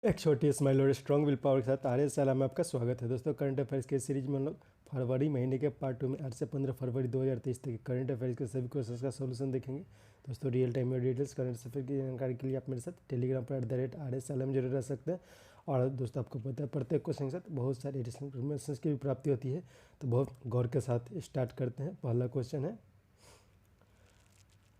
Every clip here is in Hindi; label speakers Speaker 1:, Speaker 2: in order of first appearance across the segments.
Speaker 1: एक छोटी स्माइल और स्ट्रॉन्ग विल पावर के साथ आर्य साला में आपका स्वागत है। दोस्तों, करंट अफेयर्स के सीरीज में हम लोग फरवरी महीने के पार्ट 2 में 8 से 15 फरवरी 2023 तक करंट अफेयर्स के सभी क्वेश्चंस का सोल्यूशन देखेंगे। दोस्तों, रियल टाइम में डिटेल्स करंट अफेयर की जानकारी के लिए आप मेरे साथ टेलीग्राम पर @आर्य साला में जरूर रह सकते हैं। और दोस्तों, आपको पता है प्रत्येक क्वेश्चन के साथ बहुत सारी एडिशनल इन्फॉर्मेशन की भी प्राप्ति होती है, तो बहुत गौर के साथ स्टार्ट करते हैं। पहला क्वेश्चन है,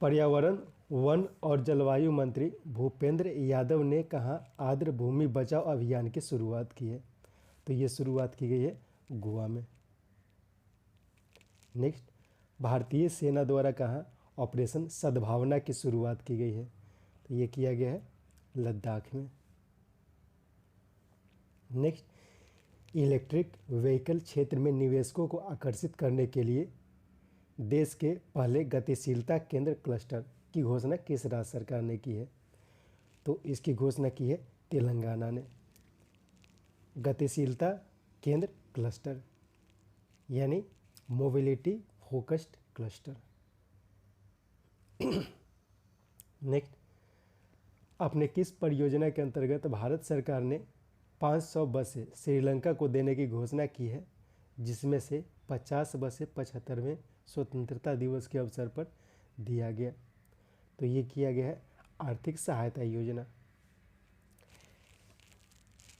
Speaker 1: पर्यावरण, वन और जलवायु मंत्री भूपेंद्र यादव ने कहाँ आर्द्र भूमि बचाओ अभियान की शुरुआत की है? तो ये शुरुआत की गई है गोवा में। नेक्स्ट, भारतीय सेना द्वारा कहाँ ऑपरेशन सद्भावना की शुरुआत की गई है? तो ये किया गया है लद्दाख में। नेक्स्ट, इलेक्ट्रिक व्हीकल क्षेत्र में निवेशकों को आकर्षित करने के लिए देश के पहले गतिशीलता केंद्र क्लस्टर की घोषणा किस राज्य सरकार ने की है? तो इसकी घोषणा की है तेलंगाना ने। गतिशीलता केंद्र क्लस्टर यानी मोबिलिटी फोकस्ड क्लस्टर। नेक्स्ट, अपने किस परियोजना के अंतर्गत भारत सरकार ने 500 बसें श्रीलंका को देने की घोषणा की है, जिसमें से 50 बसें 75वें स्वतंत्रता दिवस के अवसर पर दिया गया? तो ये किया गया है आर्थिक सहायता योजना।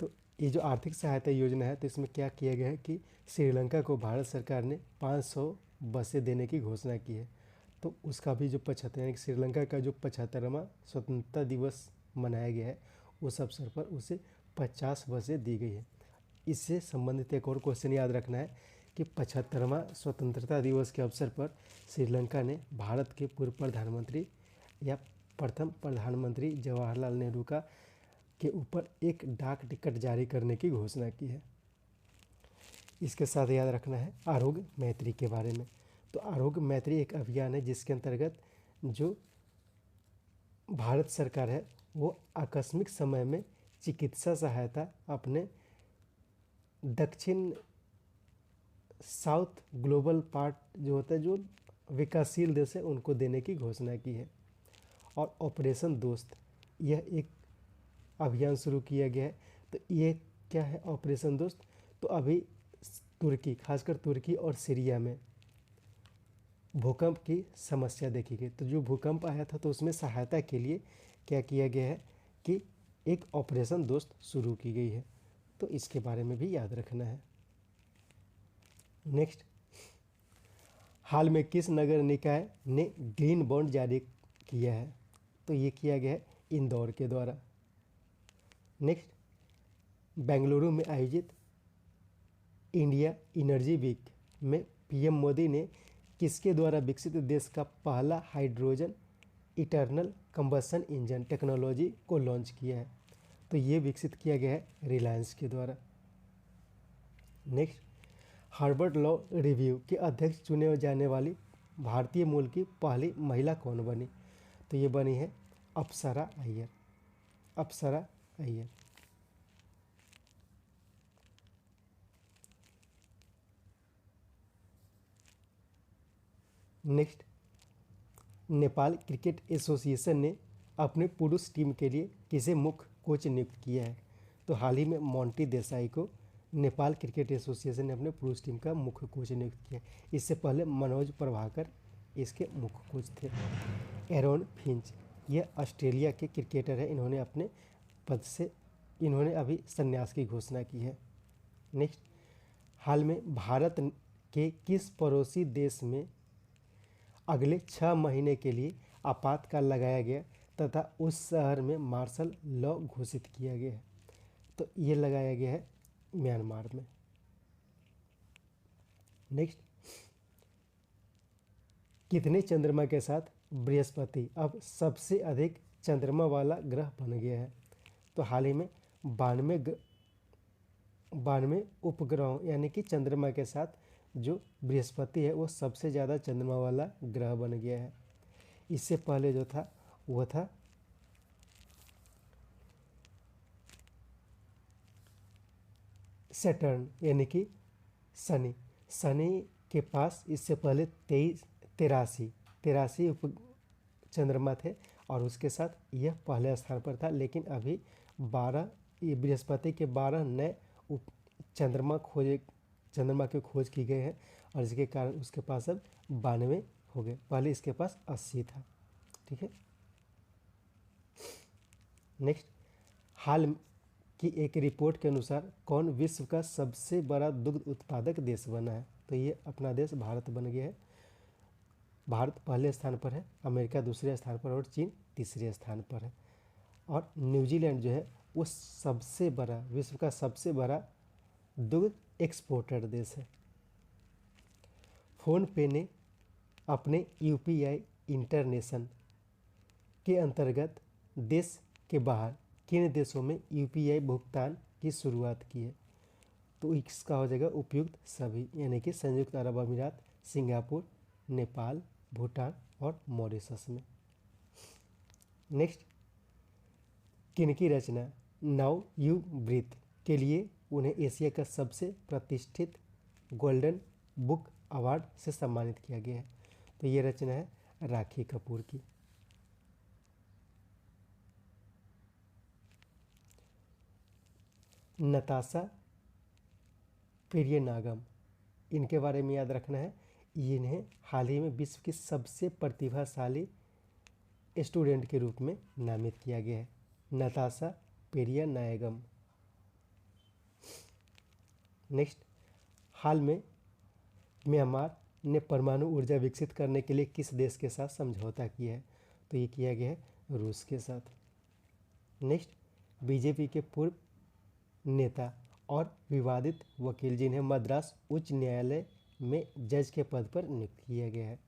Speaker 1: तो ये जो आर्थिक सहायता योजना है, तो इसमें क्या किया गया है कि श्रीलंका को भारत सरकार ने 500 बसें देने की घोषणा की है। तो उसका भी जो 75 यानी कि श्रीलंका का जो 75वां स्वतंत्रता दिवस मनाया गया है, उस अवसर पर उसे 50 बसें दी गई है। इससे संबंधित एक और क्वेश्चन याद रखना है कि 75वां स्वतंत्रता दिवस के अवसर पर श्रीलंका ने भारत के पूर्व प्रधानमंत्री या प्रथम प्रधानमंत्री जवाहरलाल नेहरू का के ऊपर एक डाक टिकट जारी करने की घोषणा की है। इसके साथ याद रखना है आरोग्य मैत्री के बारे में। तो आरोग्य मैत्री एक अभियान है जिसके अंतर्गत जो भारत सरकार है वो आकस्मिक समय में चिकित्सा सहायता अपने दक्षिण साउथ ग्लोबल पार्ट जो होता है, जो विकासशील देश है, उनको देने की घोषणा की है। और ऑपरेशन दोस्त यह एक अभियान शुरू किया गया है। तो ये क्या है ऑपरेशन दोस्त? तो अभी तुर्की, खासकर तुर्की और सीरिया में भूकंप की समस्या देखी गई। तो जो भूकंप आया था तो उसमें सहायता के लिए क्या किया गया है कि एक ऑपरेशन दोस्त शुरू की गई है। तो इसके बारे में भी याद रखना है। नेक्स्ट, हाल में किस नगर निकाय ने ग्रीन बॉन्ड जारी किया है? तो ये किया गया है इंदौर के द्वारा। नेक्स्ट, बेंगलुरु में आयोजित इंडिया एनर्जी वीक में पीएम मोदी ने किसके द्वारा विकसित देश का पहला hydrogen internal combustion engine technology को लॉन्च किया है? तो ये विकसित किया गया है रिलायंस के द्वारा। नेक्स्ट, हार्वर्ड लॉ रिव्यू के अध्यक्ष चुने जाने वाली भारतीय मूल की पहली महिला कौन बनी? तो ये बनी है Apsara Iyer. Apsara Iyer. Next, Nepal cricket association ने अपने पुरुष टीम के लिए किसे मुख्य कोच नियुक्त किया है? तो हाल ही में मोंटी देसाई को नेपाल क्रिकेट एसोसिएशन ने अपने पुरुष टीम का मुख्य कोच नियुक्त किया। इससे पहले मनोज प्रभाकर इसके मुख्य कोच थे। एरोन फिंच यह ऑस्ट्रेलिया के क्रिकेटर है। इन्होंने अपने पद से अभी संन्यास की घोषणा की है। नेक्स्ट, हाल में भारत के किस पड़ोसी देश में अगले 6 महीने के लिए आपातकाल लगाया गया तथा उस शहर में मार्शल लॉ घोषित किया गया है? तो ये लगाया गया है म्यांमार में। नेक्स्ट, कितने चंद्रमा के साथ बृहस्पति अब सबसे अधिक चंद्रमा वाला ग्रह बन गया है? तो हाल ही में 92 उपग्रहों यानी कि चंद्रमा के साथ जो बृहस्पति है वो सबसे ज़्यादा चंद्रमा वाला ग्रह बन गया है। इससे पहले जो था वो था सैटर्न यानी कि शनि। शनि के पास इससे पहले 83 उप चंद्रमा थे और उसके साथ यह पहले स्थान पर था, लेकिन अभी 12 ये बृहस्पति के 12 नए चंद्रमा की खोज की गई है और इसके कारण उसके पास अब 92 हो गए, पहले इसके पास 80 था। ठीक है। नेक्स्ट, हाल की एक रिपोर्ट के अनुसार कौन विश्व का सबसे बड़ा दुग्ध उत्पादक देश बना है? तो ये अपना देश भारत बन गया है। भारत पहले स्थान पर है, अमेरिका दूसरे स्थान पर और चीन तीसरे स्थान पर है। और न्यूजीलैंड जो है वो सबसे बड़ा, विश्व का सबसे बड़ा दुग्ध एक्सपोर्टर देश है। फ़ोन पे ने अपने यूपीआई इंटरनेशन के अंतर्गत देश के बाहर किन देशों में यूपीआई भुगतान की शुरुआत की है? तो इसका हो जाएगा उपयुक्त सभी, यानी कि संयुक्त अरब अमीरात, सिंगापुर, नेपाल, भूटान और मॉरिशस में। नेक्स्ट, किनकी रचना नाउ यू ब्रीथ के लिए उन्हें एशिया का सबसे प्रतिष्ठित गोल्डन बुक अवार्ड से सम्मानित किया गया है? तो ये रचना है राखी कपूर की। नताशा पेरियनागम, इनके बारे में याद रखना है। इन्हें हाल ही में विश्व की सबसे प्रतिभाशाली स्टूडेंट के रूप में नामित किया गया है, नताशा पेरियनागम। नेक्स्ट, हाल में म्यांमार ने परमाणु ऊर्जा विकसित करने के लिए किस देश के साथ समझौता किया है? तो ये किया गया है रूस के साथ। नेक्स्ट, बीजेपी के पूर्व नेता और विवादित वकील जिन्हें मद्रास उच्च न्यायालय में जज के पद पर नियुक्त किया गया है,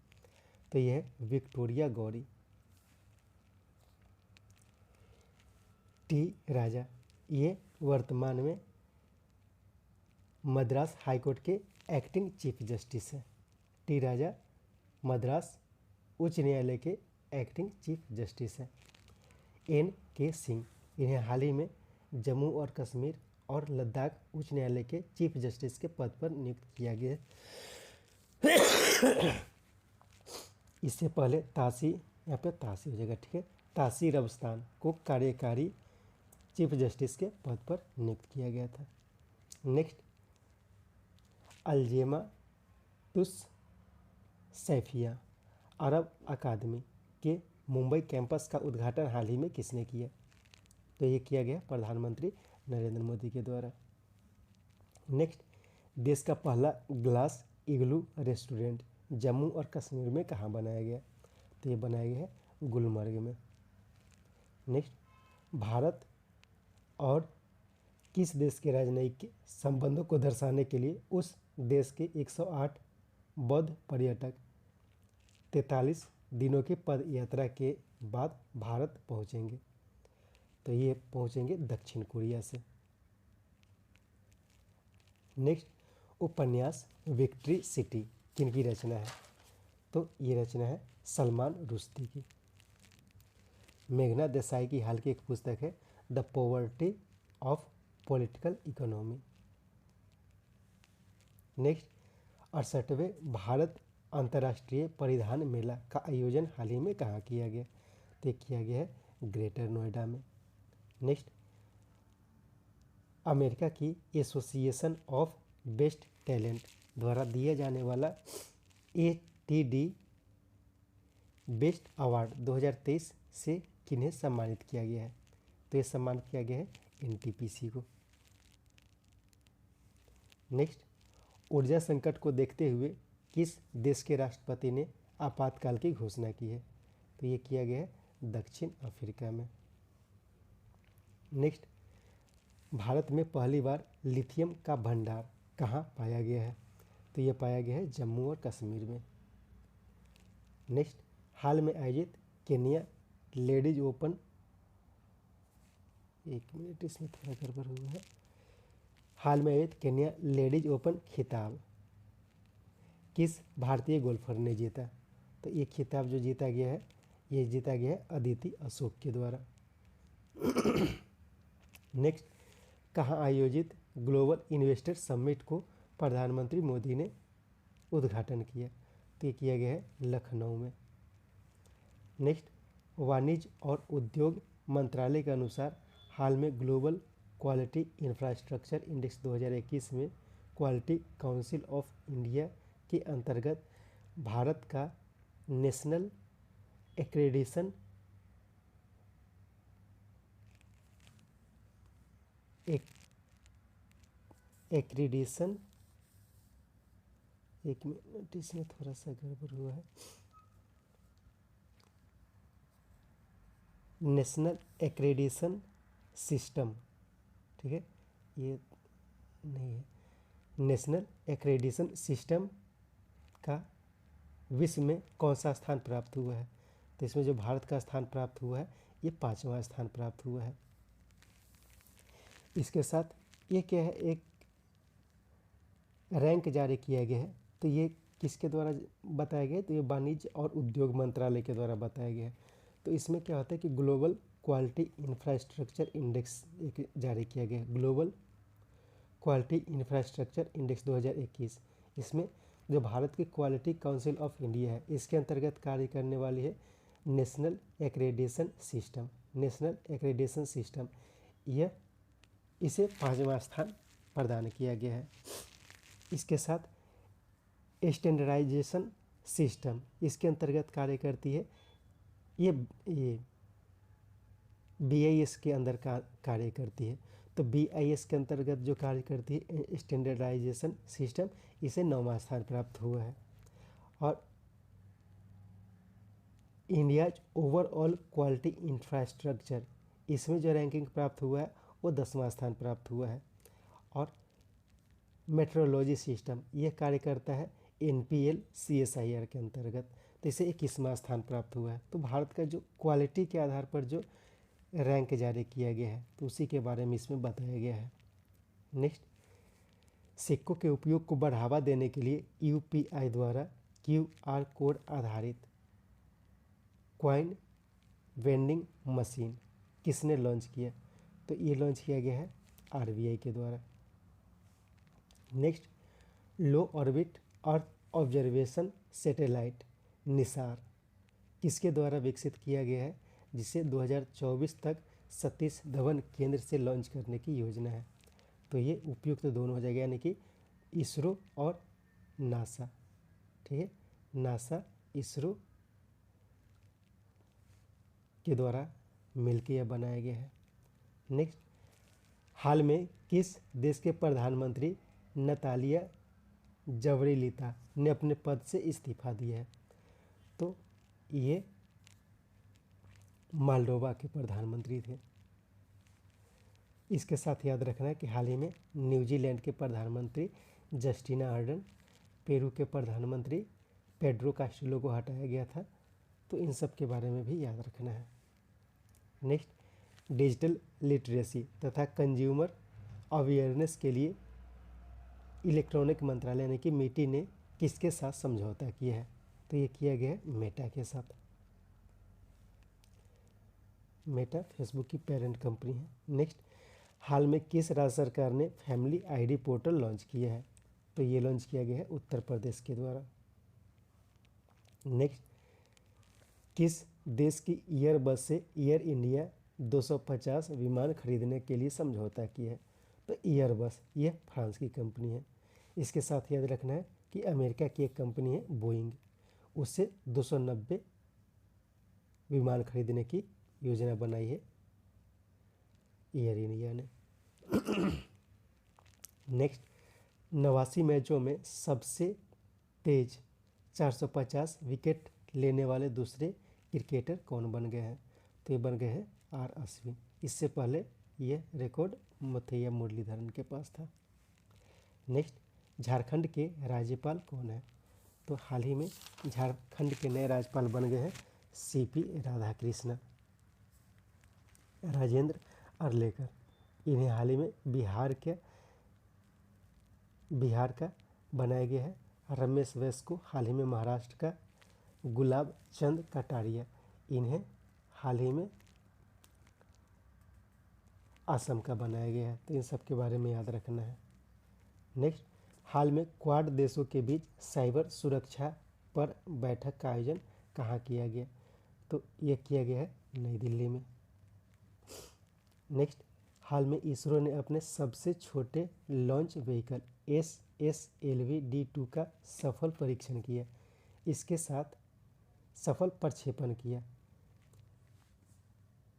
Speaker 1: तो यह है विक्टोरिया गौरी। टी राजा, ये वर्तमान में मद्रास हाईकोर्ट के एक्टिंग चीफ जस्टिस हैं। टी राजा मद्रास उच्च न्यायालय के एक्टिंग चीफ जस्टिस हैं। एन के सिंह, इन्हें हाल ही में जम्मू और कश्मीर और लद्दाख उच्च न्यायालय के चीफ जस्टिस के पद पर नियुक्त किया गया है। इससे पहले तासी, यहाँ पे तासी हो जाएगा, ठीक है, तासी रबस्तान को कार्यकारी चीफ जस्टिस के पद पर नियुक्त किया गया था। नेक्स्ट, अल्जेमा तुस सैफिया अरब अकादमी के मुंबई कैंपस का उद्घाटन हाल ही में किसने किया? तो ये किया गया प्रधानमंत्री नरेंद्र मोदी के द्वारा। नेक्स्ट, देश का पहला ग्लास इग्लू रेस्टोरेंट जम्मू और कश्मीर में कहाँ बनाया गया? तो ये बनाया गया है गुलमर्ग में। नेक्स्ट, भारत और किस देश के राजनयिक संबंधों को दर्शाने के लिए उस देश के 108 बौद्ध पर्यटक 43 दिनों की पद यात्रा के बाद भारत पहुंचेंगे? तो ये पहुंचेंगे दक्षिण कोरिया से। नेक्स्ट, उपन्यास विक्ट्री सिटी किनकी रचना है? तो ये रचना है सलमान रुश्दी की। मेघना देसाई की हाल की एक पुस्तक है the poverty of political economy. Next, 68वें भारत अंतर्राष्ट्रीय परिधान मेला का आयोजन हाल ही में कहाँ किया गया? तो ये किया गया है ग्रेटर नोएडा में। नेक्स्ट, अमेरिका की एसोसिएशन ऑफ बेस्ट टैलेंट द्वारा दिया जाने वाला ATD बेस्ट अवार्ड 2023 से किन्हें सम्मानित किया गया है? तो ये सम्मानित किया गया है NTPC को। नेक्स्ट, ऊर्जा संकट को देखते हुए किस देश के राष्ट्रपति ने आपातकाल की घोषणा की है? तो ये किया गया है दक्षिण अफ्रीका में। नेक्स्ट, भारत में पहली बार लिथियम का भंडार कहाँ पाया गया है? तो ये पाया गया है जम्मू और कश्मीर में। नेक्स्ट, हाल में आयोजित केन्या लेडीज ओपन, एक मिनट इसमें थोड़ा गड़बड़ हुआ है, हाल में आयोजित केन्या लेडीज ओपन खिताब किस भारतीय गोल्फर ने जीता? तो ये खिताब जो जीता गया है, ये जीता गया है अदिति अशोक के द्वारा। नेक्स्ट, कहाँ आयोजित ग्लोबल इन्वेस्टर समिट को प्रधानमंत्री मोदी ने उद्घाटन किया? तो ये किया गया है लखनऊ में। नेक्स्ट, वाणिज्य और उद्योग मंत्रालय के अनुसार हाल में ग्लोबल क्वालिटी इंफ्रास्ट्रक्चर इंडेक्स 2021 में क्वालिटी काउंसिल ऑफ इंडिया के अंतर्गत भारत का नेशनल एक्रेडिशन एक्रीडेशन, एक मिनट इसमें थोड़ा सा गड़बड़ हुआ है, नेशनल एक्रेडिशन सिस्टम, ठीक है, ये नहीं है, नेशनल एक्रेडिशन सिस्टम का विश्व में कौन सा स्थान प्राप्त हुआ है। तो इसमें जो भारत का स्थान प्राप्त हुआ है ये 5वां स्थान प्राप्त हुआ है। इसके साथ ये क्या है, एक रैंक जारी किया गया है। तो ये किसके द्वारा बताया गया है, तो ये वाणिज्य और उद्योग मंत्रालय के द्वारा बताया गया है। तो इसमें क्या होता है कि ग्लोबल क्वालिटी इंफ्रास्ट्रक्चर इंडेक्स एक जारी किया गया है, ग्लोबल क्वालिटी इंफ्रास्ट्रक्चर इंडेक्स 2021। इसमें जो भारत की क्वालिटी काउंसिल ऑफ इंडिया है इसके अंतर्गत कार्य करने वाली है national accreditation system, national accreditation system, यह इसे 5वां स्थान प्रदान किया गया है। इसके साथ स्टैंडर्डाइजेशन सिस्टम इसके अंतर्गत कार्य करती है, ये BIS के अंदर कार्य करती है। तो BIS के अंतर्गत जो कार्य करती है स्टैंडर्डाइजेशन सिस्टम, इसे 9वां स्थान प्राप्त हुआ है। और इंडियाज ओवरऑल क्वालिटी इंफ्रास्ट्रक्चर, इसमें जो रैंकिंग प्राप्त हुआ है वो 10वां स्थान प्राप्त हुआ है। और मेट्रोलॉजी सिस्टम यह कार्य करता है NPL CSIR के अंतर्गत, तो इसे 21वां स्थान प्राप्त हुआ है। तो भारत का जो क्वालिटी के आधार पर जो रैंक जारी किया गया है तो उसी के बारे में इसमें बताया गया है। नेक्स्ट, सिक्कों के उपयोग को बढ़ावा देने के लिए UPI द्वारा QR कोड आधारित कॉइन वेंडिंग मशीन किसने लॉन्च किया, तो ये लॉन्च किया गया है RBI के द्वारा। नेक्स्ट, लो orbit earth observation satellite Nisar किसके द्वारा विकसित किया गया है, जिसे 2024 तक सतीश धवन केंद्र से लॉन्च करने की योजना है। तो ये उपयुक्त तो दोनों हो जाएगा, यानी कि इसरो और नासा, ठीक है, नासा इसरो के द्वारा मिलकर यह बनाया गया है। नेक्स्ट, हाल में किस देश के प्रधानमंत्री नतालिया जवरिलिता ने अपने पद से इस्तीफा दिया है, तो ये मालडोवा के प्रधानमंत्री थे। इसके साथ याद रखना है कि हाल ही में न्यूजीलैंड के प्रधानमंत्री जस्टिना आर्डन, पेरू के प्रधानमंत्री पेड्रो कास्टिलो को हटाया गया था, तो इन सब के बारे में भी याद रखना है। नेक्स्ट, डिजिटल लिटरेसी तथा कंज्यूमर अवेयरनेस के लिए इलेक्ट्रॉनिक मंत्रालय यानी कि MeitY ने किसके साथ समझौता किया है, तो ये किया गया है मेटा के साथ। मेटा फेसबुक की पेरेंट कंपनी है। नेक्स्ट, हाल में किस राज्य सरकार ने फैमिली ID पोर्टल लॉन्च किया है, तो ये लॉन्च किया गया है उत्तर प्रदेश के द्वारा। नेक्स्ट, किस देश की एयरबस से एयर इंडिया 250 विमान खरीदने के लिए समझौता किया है, तो एयरबस यह फ्रांस की कंपनी है। इसके साथ याद रखना है कि अमेरिका की एक कंपनी है बोइंग, उससे 290 विमान खरीदने की योजना बनाई है एयर इंडिया ने। नेक्स्ट, 89 मैचों में सबसे तेज 450 विकेट लेने वाले दूसरे क्रिकेटर कौन बन गए हैं, तो ये बन गए हैं R अश्विन। इससे पहले ये रिकॉर्ड मुथैया मुरलीधरन के पास था। नेक्स्ट, झारखंड के राज्यपाल कौन है, तो हाल ही में झारखंड के नए राज्यपाल बन गए हैं CP राधाकृष्णन, राजेंद्र अर्लेकर। इन्हें हाल ही में बिहार का बनाया गया है। रमेश बैस को हाल ही में महाराष्ट्र का, गुलाब चंद कटारिया इन्हें हाल ही में असम का बनाया गया है, तो इन सब के बारे में याद रखना है। नेक्स्ट, हाल में क्वाड देशों के बीच साइबर सुरक्षा पर बैठक का आयोजन कहाँ किया गया, तो यह किया गया है नई दिल्ली में। नेक्स्ट, हाल में इसरो ने अपने सबसे छोटे लॉन्च व्हीकल SSLV-D2 का सफल परीक्षण किया, इसके साथ सफल प्रक्षेपण किया।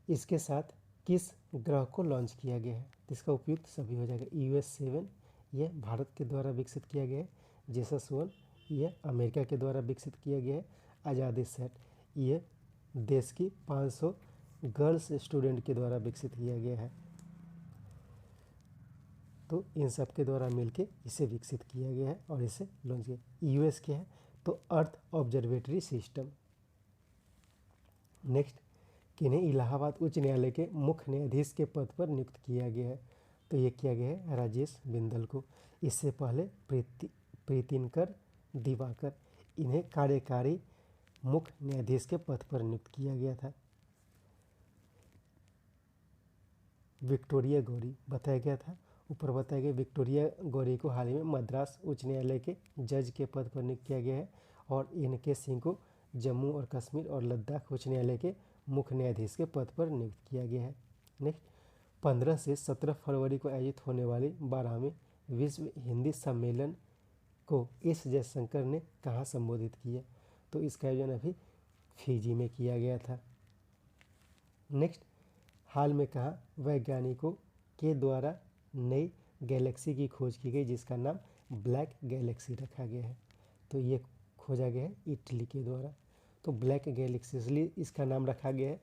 Speaker 1: इसके साथ किस ग्रह को लॉन्च किया गया है? इसका उपयुक्त सभी हो जाएगा। US-7 यह भारत के द्वारा विकसित किया गया है। जेसस-1 यह अमेरिका के द्वारा विकसित किया गया है। आज़ादी-सैट यह देश की 500 गर्ल्स स्टूडेंट के द्वारा विकसित किया गया है। तो इन सब के द्वारा मिलके इसे विकसित किया गया है और इसे लॉन्च किया। US क्या है? तो अर्थ ऑब्जर्वेटरी सिस्टम। नेक्स्ट, किन्हें इलाहाबाद उच्च न्यायालय के मुख्य न्यायाधीश के पद पर नियुक्त किया गया है? तो ये किया गया है राजेश बिंदल को। इससे पहले प्रीतिनकर दिवाकर, इन्हें कार्यकारी मुख्य न्यायाधीश के पद पर नियुक्त किया गया था। विक्टोरिया गौरी बताया गया था, ऊपर बताया गया विक्टोरिया गौरी को हाल ही में मद्रास उच्च न्यायालय के जज के पद पर नियुक्त किया गया है और इनके सिंह को जम्मू और कश्मीर और लद्दाख उच्च न्यायालय के मुख्य न्यायाधीश के पद पर नियुक्त किया गया है। नेक्स्ट, 15 से 17 फरवरी को आयोजित होने वाले 12वें विश्व हिंदी सम्मेलन को एस जयशंकर ने कहाँ संबोधित किया? तो इसका आयोजन अभी फिजी में किया गया था। नेक्स्ट, हाल में कहाँ वैज्ञानिकों के द्वारा नई गैलेक्सी की खोज की गई जिसका नाम ब्लैक गैलेक्सी रखा गया है? तो ये खोजा गया है इटली के द्वारा। तो ब्लैक गैलेक्सी इसलिए इसका नाम रखा गया है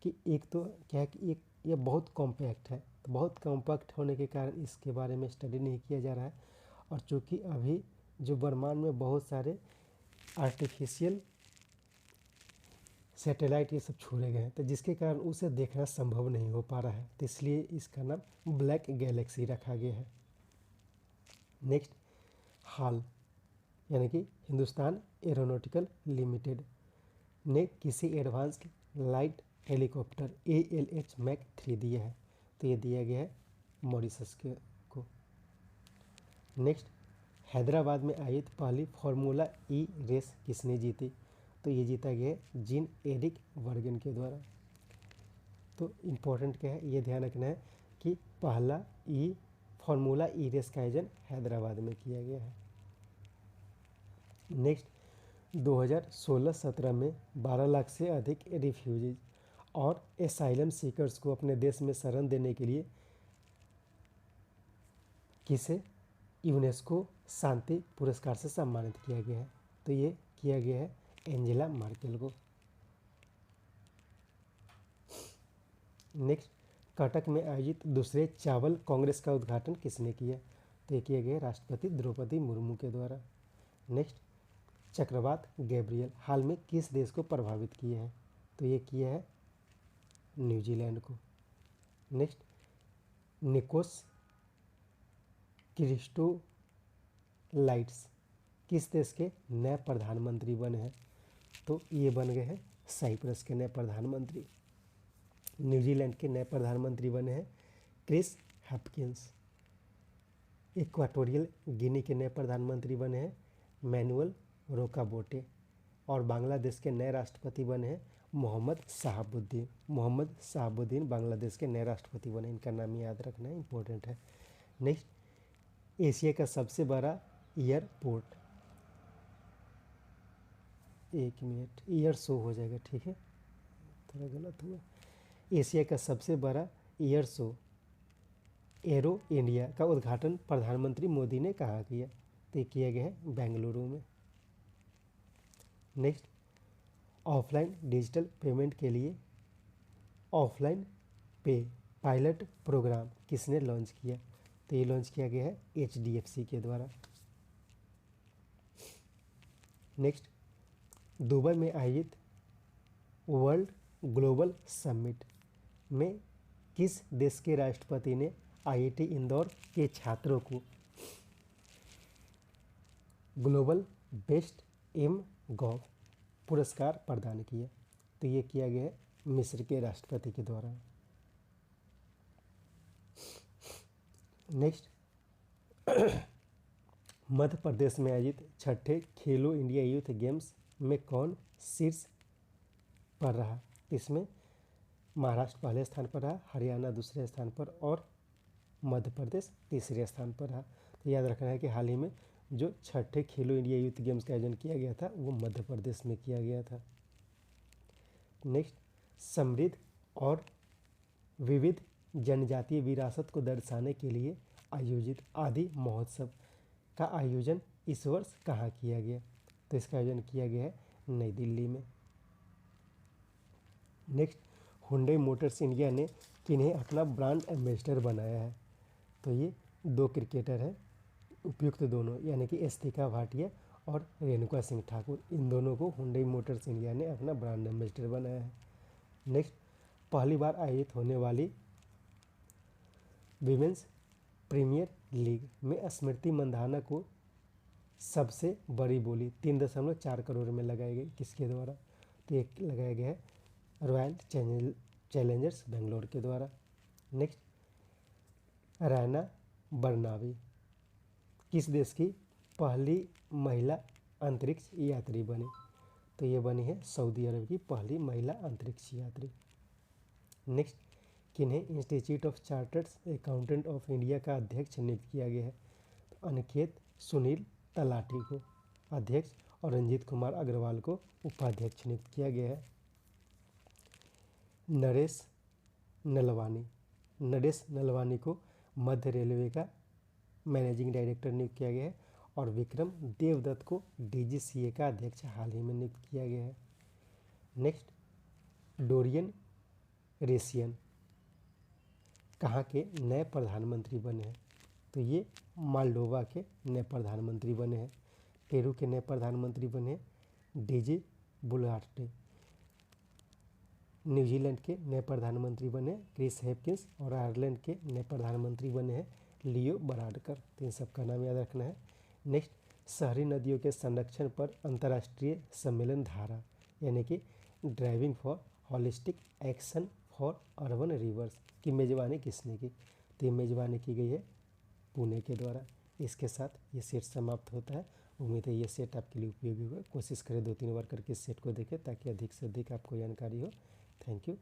Speaker 1: कि एक तो क्या है कि एक ये बहुत कॉम्पैक्ट है, तो बहुत कॉम्पैक्ट होने के कारण इसके बारे में स्टडी नहीं किया जा रहा है। और चूँकि अभी जो ब्रह्मांड में बहुत सारे आर्टिफिशियल सैटेलाइट ये सब छोड़े गए हैं, तो जिसके कारण उसे देखना संभव नहीं हो पा रहा है, तो इसलिए इसका नाम ब्लैक गैलेक्सी रखा गया है। नेक्स्ट, हाल यानी कि हिंदुस्तान एरोनॉटिकल लिमिटेड ने किसी एडवांस्ड लाइट हेलीकॉप्टर ALH मैक 3 दिया है? तो ये दिया गया है मॉरिशस को। नेक्स्ट, हैदराबाद में आयोजित पहली फार्मूला E रेस किसने जीती? तो ये जीता गया है जीन एरिक वर्गन के द्वारा। तो इम्पोर्टेंट क्या है, ये ध्यान रखना है कि पहला फार्मूला E रेस का आयोजन हैदराबाद में किया गया है। नेक्स्ट, 2016-17 में 12 लाख से अधिक रिफ्यूजीज और एसाइलम सीकर्स को अपने देश में शरण देने के लिए किसे यूनेस्को शांति पुरस्कार से सम्मानित किया गया है? तो ये किया गया है एंजेला मार्केल को। नेक्स्ट, कटक में आयोजित दूसरे चावल कांग्रेस का उद्घाटन किसने किया? तो ये किया गया राष्ट्रपति द्रौपदी मुर्मू के द्वारा। नेक्स्ट, चक्रवात गैब्रियल हाल में किस देश को प्रभावित किया है? तो ये किया है न्यूजीलैंड को। नेक्स्ट, निकोस क्रिस्टोलाइट्स किस देश के नए प्रधानमंत्री बने हैं? तो ये बन गए हैं साइप्रस के नए प्रधानमंत्री। न्यूजीलैंड के नए प्रधानमंत्री बने हैं क्रिस हॉपकिंस। इक्वाटोरियल गिनी के नए प्रधानमंत्री बने हैं मैनुअल रोकाबोटे। और बांग्लादेश के नए राष्ट्रपति बने हैं मोहम्मद शहाबुद्दीन। मोहम्मद शहाबुद्दीन बांग्लादेश के नए राष्ट्रपति बने, इनका नाम याद रखना है, इंपॉर्टेंट है। नेक्स्ट, एशिया का सबसे बड़ा एयरपोर्ट, एक मिनट, एयर शो हो जाएगा, ठीक है, थोड़ा गलत हुआ। एशिया का सबसे बड़ा एयर शो एरो इंडिया का उद्घाटन प्रधानमंत्री मोदी ने कहाँ किया? तो ये किया गया है बेंगलुरु में। नेक्स्ट, ऑफलाइन डिजिटल पेमेंट के लिए ऑफलाइन पे पायलट प्रोग्राम किसने लॉन्च किया? तो ये लॉन्च किया गया है HDFC के द्वारा। नेक्स्ट, दुबई में आयोजित वर्ल्ड ग्लोबल समिट में किस देश के राष्ट्रपति ने IIT इंदौर के छात्रों को ग्लोबल बेस्ट MGov पुरस्कार प्रदान किया? तो ये किया गया है मिस्र के राष्ट्रपति के द्वारा। नेक्स्ट, मध्य प्रदेश में आयोजित छठे खेलो इंडिया यूथ गेम्स में कौन शीर्ष पर रहा? इसमें महाराष्ट्र पहले स्थान पर रहा, हरियाणा दूसरे स्थान पर और मध्य प्रदेश तीसरे स्थान पर रहा। तो याद रखना है कि हाल ही में जो छठे खेलो इंडिया यूथ गेम्स का आयोजन किया गया था वो मध्य प्रदेश में किया गया था। नेक्स्ट, समृद्ध और विविध जनजातीय विरासत को दर्शाने के लिए आयोजित आदि महोत्सव का आयोजन इस वर्ष कहाँ किया गया? तो इसका आयोजन किया गया है नई दिल्ली में। नेक्स्ट, हुंडई मोटर्स इंडिया ने किन्हें अपना ब्रांड एम्बेसडर बनाया है? तो ये दो क्रिकेटर हैं, उपयुक्त दोनों, यानी कि एस्तिका भाटिया और रेणुका सिंह ठाकुर। इन दोनों को हुंडई मोटर्स इंडिया ने अपना ब्रांड एम्बेसडर बनाया है। नेक्स्ट, पहली बार आयोजित होने वाली विमेंस प्रीमियर लीग में स्मृति मंधाना को सबसे बड़ी बोली 3.4 करोड़ में लगाई गई, किसके द्वारा? तो एक लगाया गया है रॉयल चैलेंजर्स बेंगलोर के द्वारा। नेक्स्ट, रैना बर्नाबी किस देश की पहली महिला अंतरिक्ष यात्री बनी? तो ये बनी है सऊदी अरब की पहली महिला अंतरिक्ष यात्री। नेक्स्ट, किन्हें institute of chartered accountant of India का अध्यक्ष नियुक्त किया गया है? तो अनिकेत सुनील तलाटी को अध्यक्ष और रंजीत कुमार अग्रवाल को उपाध्यक्ष नियुक्त किया गया है। नरेश नलवानी को मध्य रेलवे का मैनेजिंग डायरेक्टर नियुक्त किया गया है और विक्रम देवदत्त को डीजीसीए का अध्यक्ष हाल ही में नियुक्त किया गया है। नेक्स्ट, डोरियन रेसियन कहाँ के नए प्रधानमंत्री बने हैं? तो ये मालडोवा के नए प्रधानमंत्री बने हैं। पेरू के नए प्रधानमंत्री बने डीजे बुलार्टे। न्यूजीलैंड के नए प्रधानमंत्री बने क्रिस हेपकिंस और आयरलैंड के नए प्रधानमंत्री बने हैं लियो बराडकर। तो इन सब का नाम याद रखना है। नेक्स्ट, शहरी नदियों के संरक्षण पर अंतर्राष्ट्रीय सम्मेलन धारा यानी कि driving for holistic action for urban reverse की मेजबानी किसने की? तो ये मेजबानी की गई है पुणे के द्वारा। इसके साथ ये सेट समाप्त होता है। उम्मीद है ये सेट आपके लिए उपयोगी होगा। कोशिश करें 2-3 बार करके इस सेट को देखें ताकि अधिक से अधिक आपको जानकारी हो। Thank you.